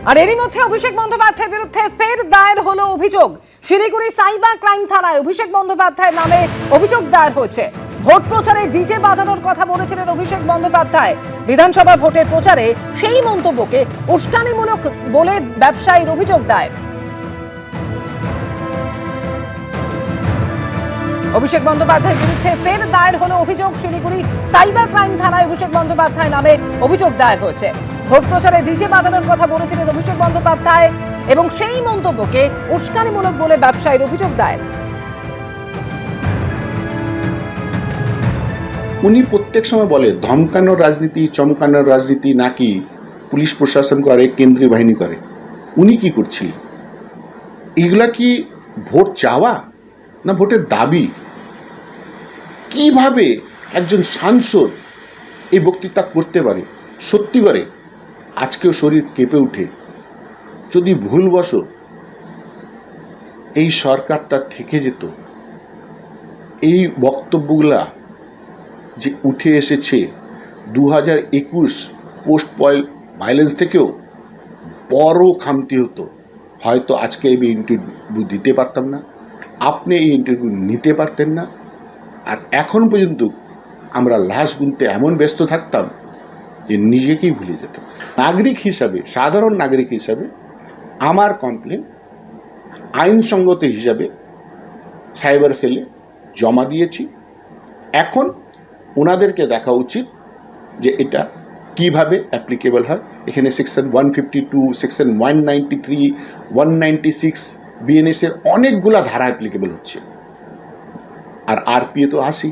আর এরই মধ্যে অভিষেক বন্দ্যোপাধ্যায়ের বিরুদ্ধে ফের দায়ের হলো অভিযোগ। শিলিগুড়ি সাইবার ক্রাইম থানায় অভিষেক বন্দ্যোপাধ্যায়ের নামে অভিযোগ দায়ের হয়েছে। ভোট প্রচারে ডিজে বাজানোর কথা বলেছিলেন অভিষেক বন্দ্যোপাধ্যায়। বিধানসভা ভোটের প্রচারে সেই মন্তব্যকে উস্কানিমূলক বলে ব্যবসায়ীর অভিযোগ দায়ের। অভিষেক বন্দ্যোপাধ্যায়ের বিরুদ্ধে ফের দায়ের হলো অভিযোগ। শিলিগুড়ি সাইবার ক্রাইম থানায় অভিষেক বন্দ্যোপাধ্যায় নামে অভিযোগ দায়ের হয়েছে। ভোট প্রচারে ডিজে বাজানোর কথা বলেছিলেন অভিষেক বন্দ্যোপাধ্যায় এবং সেই মন্তব্যকে উস্কানিমূলক বলে ব্যবসায়ীর অভিযোগ দায়ের। উনি প্রত্যেক সময় বলে ধমকানোর রাজনীতি, চমকানোর রাজনীতি নাকি পুলিশ প্রশাসন করে, কেন্দ্রীয় বাহিনী করে। উনি কি করছিলেন? এগুলা কি ভোট চাওয়া না ভোটের দাবি? কিভাবে একজন সাংসদ এই বক্তৃতা করতে পারে? সত্যি করে আজকেও শরীর কেঁপে উঠে। যদি ভুলবশ এই সরকারটা থেকে যেত, এই বক্তব্যগুলা যে উঠে এসেছে 2021 পোস্ট ভায়োলেন্স থেকেও বড় খামতি হতো, হয়তো আজকে এই ইন্টারভিউ দিতে পারতাম না, আপনি এই ইন্টারভিউ নিতে পারতেন না। আর এখন পর্যন্ত আমরা লাশ গুনতে এমন ব্যস্ত থাকতাম যে নিজেকেই ভুলে যেতাম। নাগরিক হিসাবে, সাধারণ নাগরিক হিসাবে আমার কমপ্লেন আইনসঙ্গত হিসাবে সাইবার সেলে জমা দিয়েছি। এখন ওনাদেরকে দেখা উচিত যে এটা কিভাবে অ্যাপ্লিকেবল হয়। এখানে সেকশন 152, সেকশন 193, 196 বিএনএস এর অনেকগুলা ধারা অ্যাপ্লিকেবল হচ্ছে, আর আরপিএ তো আসি।